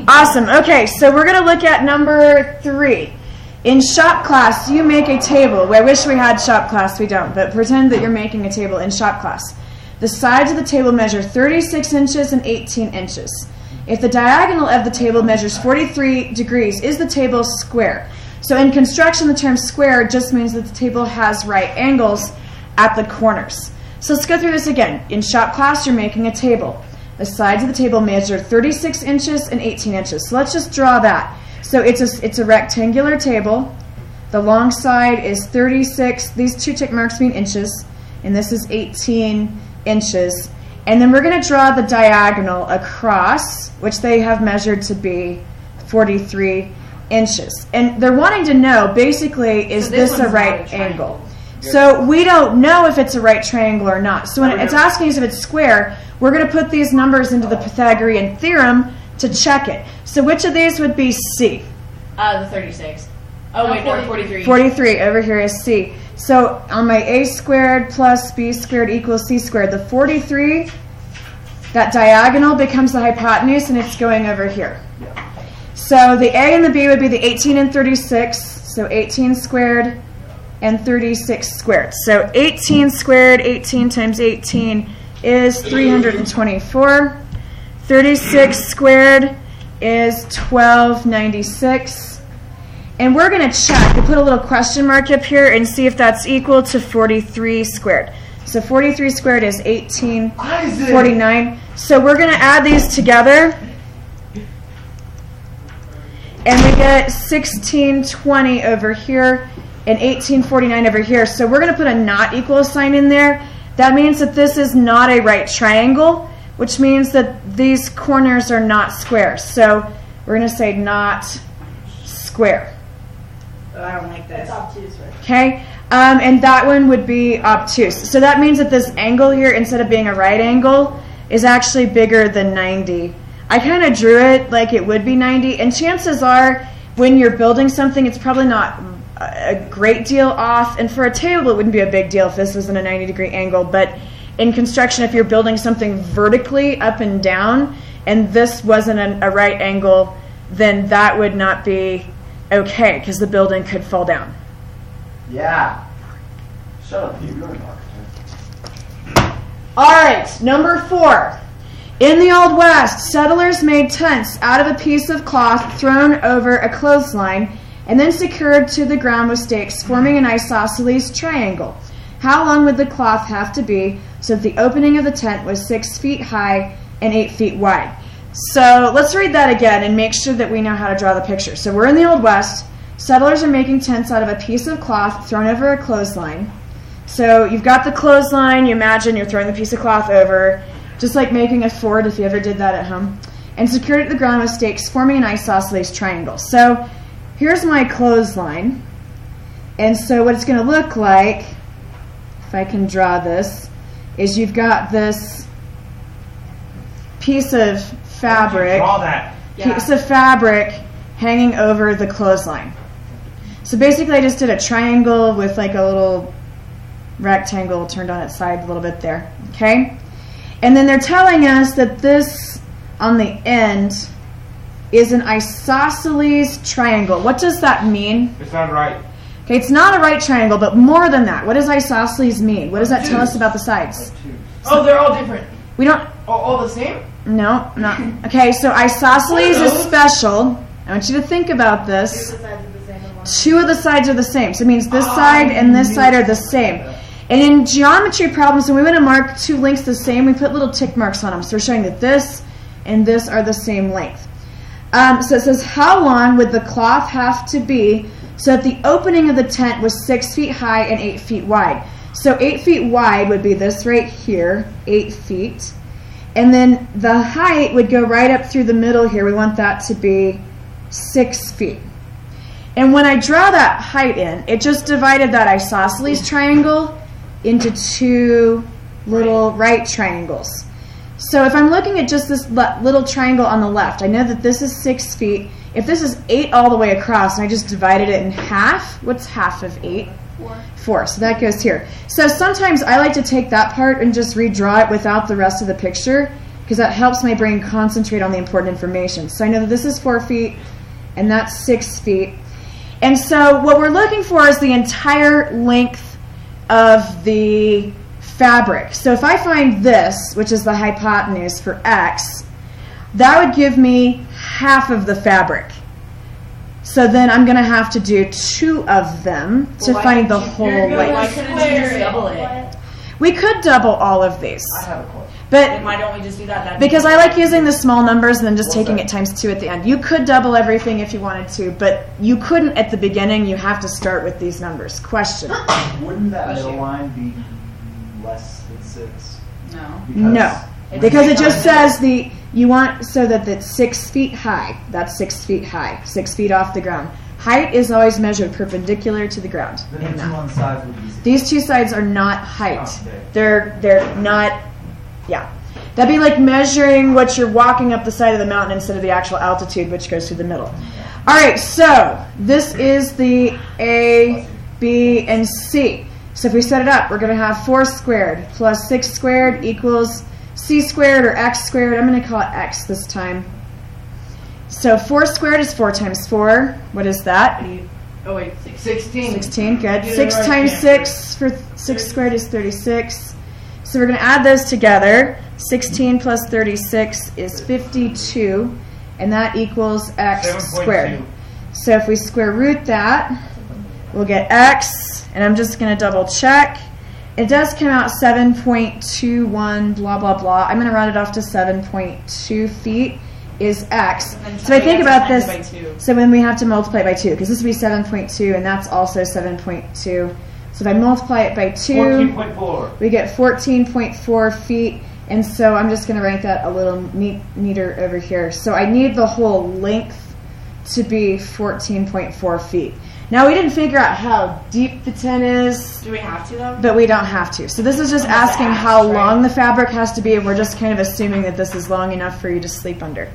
Awesome. Okay, so we're going to look at number 3. In shop class, you make a table. I wish we had shop class. We don't. But pretend that you're making a table in shop class. The sides of the table measure 36 inches and 18 inches. If the diagonal of the table measures 43 degrees, is the table square? So in construction, the term square just means that the table has right angles at the corners. So let's go through this again. In shop class, you're making a table. The sides of the table measure 36 inches and 18 inches. So let's just draw that. So it's a rectangular table. The long side is 36. These 2 tick marks mean inches. And this is 18 inches. And then we're going to draw the diagonal across, which they have measured to be 43 inches. And they're wanting to know, basically, is this a right angle? So we don't know if it's a right triangle or not. So when it's asking us if it's square, we're going to put these numbers into the Pythagorean theorem to check it. So which of these would be C? The 36. Oh, wait, no, 43. 43. Over here is C. So on my A squared plus B squared equals C squared, the 43, that diagonal becomes the hypotenuse, and it's going over here. So the A and the B would be the 18 and 36. So 18 squared and 36 squared. So 18 squared, 18 times 18 is 324. 36 squared is 1296. And we're going to check. We put a little question mark up here and see if that's equal to 43 squared. So 43 squared is 1849. So we're going to add these together. And we get 1620 over here and 1849 over here. So we're going to put a not equal sign in there. That means that this is not a right triangle, which means that these corners are not square. So we're going to say not square. Oh, I don't like that. It's obtuse, right? Okay, and that one would be obtuse. So that means that this angle here, instead of being a right angle, is actually bigger than 90. I kind of drew it like it would be 90, and chances are when you're building something, it's probably not a great deal off. And for a table, it wouldn't be a big deal if this wasn't a 90-degree angle, but in construction, if you're building something vertically up and down, and this wasn't a right angle, then that would not be okay, because the building could fall down. Yeah. Shut up, you're an architect. All right, number 4. In the Old West, settlers made tents out of a piece of cloth thrown over a clothesline and then secured to the ground with stakes, forming an isosceles triangle. How long would the cloth have to be so that the opening of the tent was 6 feet high and 8 feet wide? So let's read that again and make sure that we know how to draw the picture. So we're in the Old West. Settlers are making tents out of a piece of cloth thrown over a clothesline. So you've got the clothesline. You imagine you're throwing the piece of cloth over, just like making a fort if you ever did that at home, and secured it to the ground with stakes, forming an isosceles triangle. So here's my clothesline. And so what it's going to look like, if I can draw this, is you've got this piece of fabric, hanging over the clothesline. So basically I just did a triangle with like a little rectangle turned on its side a little bit there. Okay? And then they're telling us that this on the end is an isosceles triangle. What does that mean? It's not right. Okay, it's not a right triangle, but more than that. What does isosceles mean? What does that tell us about the sides? Oh, they're all different. We don't... All the same? No, not. Okay, so isosceles is special. I want you to think about this. 2 of the sides are the same. So it means this side and this side are the same. And in geometry problems, when we want to mark 2 lengths the same, we put little tick marks on them. So we're showing that this and this are the same length. So it says, how long would the cloth have to be so that the opening of the tent was 6 feet high and 8 feet wide? So 8 feet wide would be this right here, 8 feet. And then the height would go right up through the middle here. We want that to be 6 feet. And when I draw that height in, it just divided that isosceles triangle into 2 little right triangles. So if I'm looking at just this little triangle on the left, I know that this is 6 feet. If this is 8 all the way across, and I just divided it in half, what's half of 8? 4. So that goes here. So sometimes I like to take that part and just redraw it without the rest of the picture, because that helps my brain concentrate on the important information. So I know that this is 4 feet and that's 6 feet. And so what we're looking for is the entire length of the fabric. So if I find this, which is the hypotenuse for x, that would give me half of the fabric. So then I'm going to have to do 2 of them to find the whole length. Why couldn't you just double it? We could double all of these. I have a question. But Then why don't we just do that? because I like using the small numbers and then just taking it times 2 at the end. You could double everything if you wanted to, but you couldn't at the beginning. You have to start with these numbers. Question. Wouldn't that middle line be less than 6? No. No. Because it just says you want so that it's 6 feet high. That's 6 feet high. 6 feet off the ground. Height is always measured perpendicular to the ground. Then the 2 on the sides would be 6. These 2 sides are not height. Okay. They're not. Yeah, that'd be like measuring what you're walking up the side of the mountain instead of the actual altitude, which goes through the middle. All right, so this is the A, B, and C. So if we set it up, we're going to have 4 squared plus 6 squared equals C squared or X squared. I'm going to call it X this time. So 4 squared is 4 times 4. What is that? Oh wait, 16. 16, good. Get it 6 right, times yeah. 6 for 6 squared is 36. So we're going to add those together. 16 plus 36 is 52, and that equals x 7.2. squared. So if we square root that, we'll get x, and I'm just going to double check. It does come out 7.21 blah, blah, blah. I'm going to round it off to 7.2 feet is x. So I think about this. So when we have to multiply it by 2, because this would be 7.2, and that's also 7.2. So if I multiply it by 2, 14.4. we get 14.4 feet. And so I'm just going to write that a little neater over here. So I need the whole length to be 14.4 feet. Now we didn't figure out how deep the tent is. Do we have to though? But we don't have to. So this is just asking how long the fabric has to be, and we're just kind of assuming that this is long enough for you to sleep under.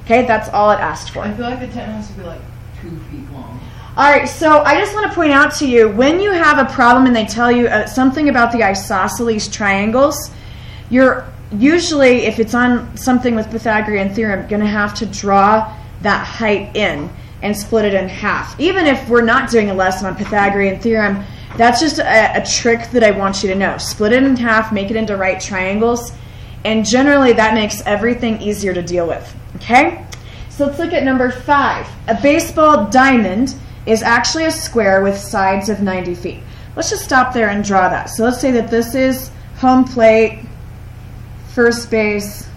Okay, that's all it asked for. I feel like the tent has to be like 2 feet long. All right, so I just want to point out to you, when you have a problem and they tell you something about the isosceles triangles, you're usually, if it's on something with Pythagorean theorem, going to have to draw that height in and split it in half. Even if we're not doing a lesson on Pythagorean theorem, that's just a trick that I want you to know. Split it in half, make it into right triangles, and generally that makes everything easier to deal with. Okay? So let's look at number 5. A baseball diamond is actually a square with sides of 90 feet. Let's just stop there and draw that. So let's say that this is home plate, first base,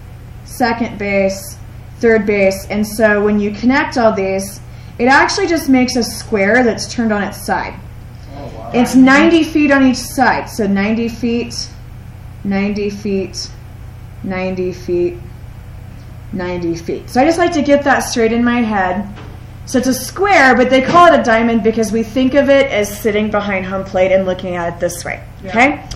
second base, third base, and so when you connect all these, it actually just makes a square that's turned on its side. Oh, wow. It's 90 feet on each side, so 90 feet, 90 feet, 90 feet, 90 feet. So I just like to get that straight in my head. So it's a square, but they call it a diamond because we think of it as sitting behind home plate and looking at it this way. Okay?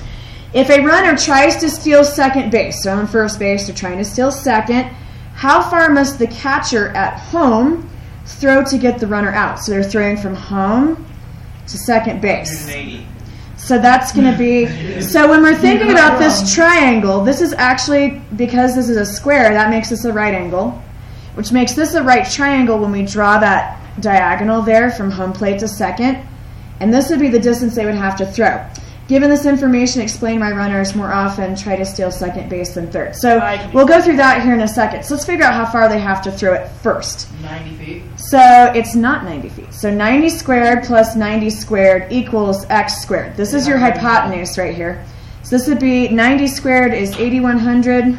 If a runner tries to steal second base, so on first base, they're trying to steal second, how far must the catcher at home throw to get the runner out? So they're throwing from home to second base. 180. So that's going to be, so when we're thinking about this triangle, this is actually, because this is a square, that makes this a right angle, which makes this a right triangle when we draw that diagonal there from home plate to second. And this would be the distance they would have to throw. Given this information, explain why runners more often try to steal second base than third. So we'll go through that here in a second. So let's figure out how far they have to throw it first. 90 feet. So it's not 90 feet. So 90 squared plus 90 squared equals x squared. This is your hypotenuse right here. So this would be 90 squared is 8,100.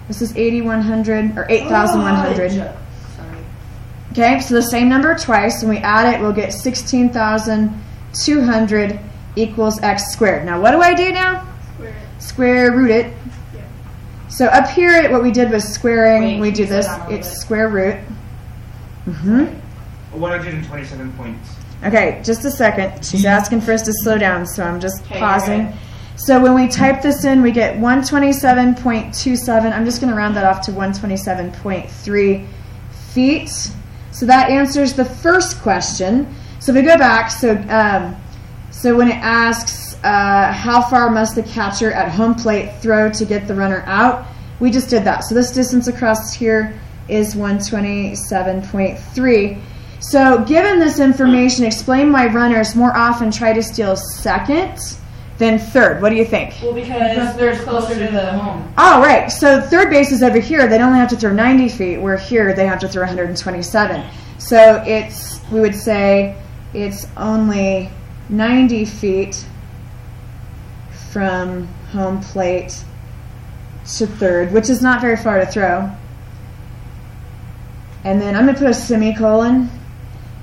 This is 8,100 or 8,100. Okay, so the same number twice. When we add it, we'll get 16,200 equals x squared. Now what do I do now? Square root it. Yeah. So up here, what we did was squaring. Wait, we can do you slow this. down a little It's bit? square root. 127 points. Okay, just a second. She's asking for us to slow down, so I'm just Okay, pausing. okay. So when we type this in, we get 127.27. I'm just going to round that off to 127.3 feet. So that answers the first question. So if we go back, so when it asks how far must the catcher at home plate throw to get the runner out, We just did that. So this distance across here is 127.3. So given this information, explain why runners more often try to steal second than third. What do you think? Well, because they're closer to the home. Oh, right. So third base is over here. They only have to throw 90 feet, where here they have to throw 127. So we would say it's only 90 feet from home plate to third, which is not very far to throw. And then I'm going to put a semicolon.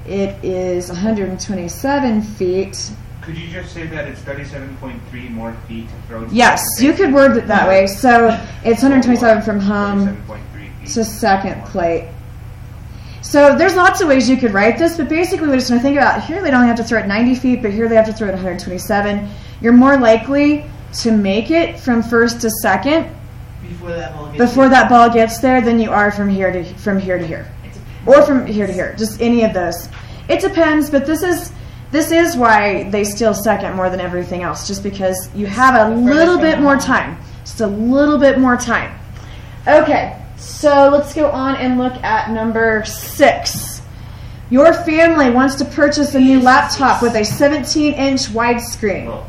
It is 127 feet. Could you just say that it's 37.3 more feet to throw? Yes, you could word it that way. So it's 127 from home 37.3 feet. to second plate. So there's lots of ways you could write this, but basically we're just going to think about here they don't have to throw it 90 feet, but here they have to throw it 127. You're more likely to make it from first to second Before that ball gets there than you are from here to here. Or from here to here. Just any of those. It depends, but this is why they steal second more than everything else, just because you have a little bit more time. Just a little bit more time. Okay, so let's go on and look at number 6. Your family wants to purchase a new laptop with a 17-inch widescreen.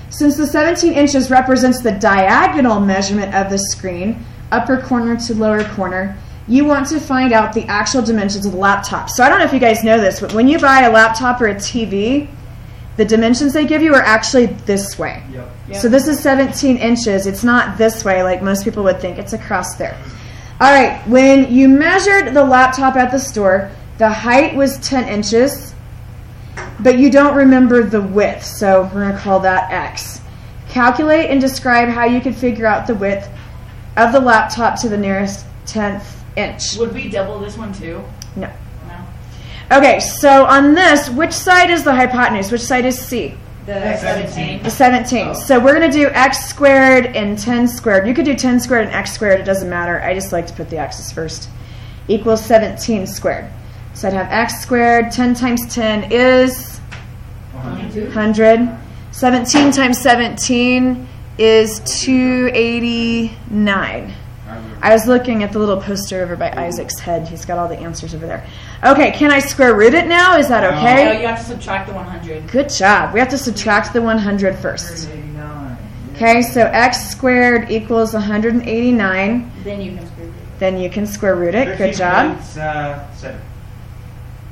Since the 17 inches represents the diagonal measurement of the screen, upper corner to lower corner, you want to find out the actual dimensions of the laptop. So I don't know if you guys know this, but when you buy a laptop or a TV, the dimensions they give you are actually this way. Yep. So this is 17 inches. It's not this way like most people would think. It's across there. All right, when you measured the laptop at the store, the height was 10 inches, but you don't remember the width, so we're going to call that X. Calculate and describe how you could figure out the width of the laptop to the nearest 10th inch. Would we double this one too? No. No. Okay, so on this, which side is the hypotenuse? Which side is C? The 17. The 17. So we're going to do x squared and 10 squared. You could do 10 squared and x squared. It doesn't matter. I just like to put the x's first. Equals 17 squared. So I'd have x squared. 10 times 10 is 100. 17 times 17 is 289. I was looking at the little poster over by Isaac's head. He's got all the answers over there. Okay, can I square root it now? Is that okay? No, you have to subtract the 100. Good job. We have to subtract the 100 first. 189. Okay, so x squared equals 189. Then you can square root it. Then you can square root it. Good job. 13.7.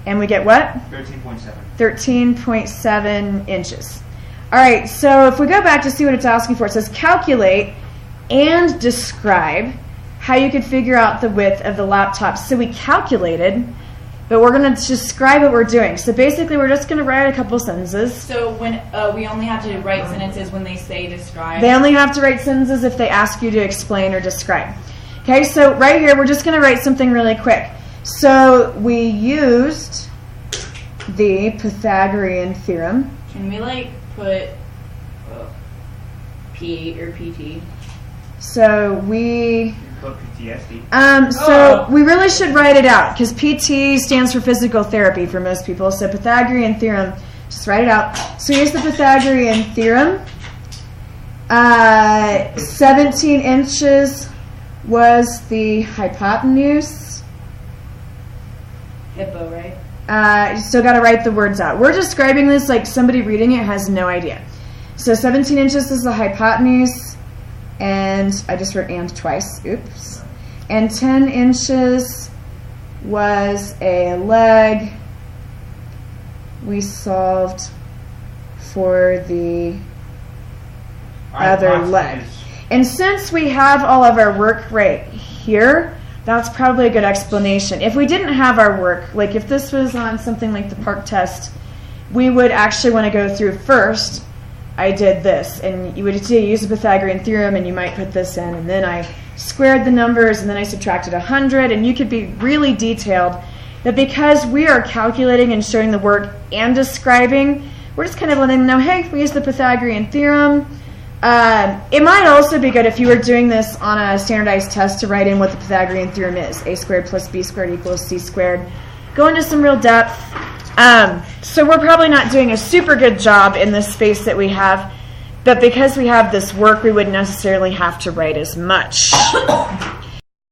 And we get what? 13.7. 13.7 inches. All right, so if we go back to see what it's asking for, it says calculate and describe how you could figure out the width of the laptop. So we calculated, but we're going to describe what we're doing. So basically, we're just going to write a couple sentences. So when we only have to write sentences when they say describe. They only have to write sentences if they ask you to explain or describe. Okay, so right here, we're just going to write something really quick. So we used the Pythagorean theorem. Can we put P or PT? So we... Put PTSD. We really should write it out because PT stands for physical therapy for most people. So Pythagorean theorem, just write it out. So here's the Pythagorean theorem. 17 inches was the hypotenuse. Hippo, right? You still got to write the words out. We're describing this like somebody reading it has no idea. So 17 inches is the hypotenuse. And I just wrote and twice. Oops. And 10 inches was a leg. We solved for the other leg. And since we have all of our work right here, that's probably a good explanation. If we didn't have our work, like if this was on something like the park test, we would actually want to go through first. I did this, and you would use the Pythagorean theorem, and you might put this in, and then I squared the numbers, and then I subtracted 100, and you could be really detailed. That because we are calculating and showing the work and describing, we're just kind of letting them know, hey, we used the Pythagorean theorem. It might also be good if you were doing this on a standardized test to write in what the Pythagorean theorem is. A squared plus b squared equals c squared. Go into some real depth. So we're probably not doing a super good job in this space that we have, but because we have this work, we wouldn't necessarily have to write as much.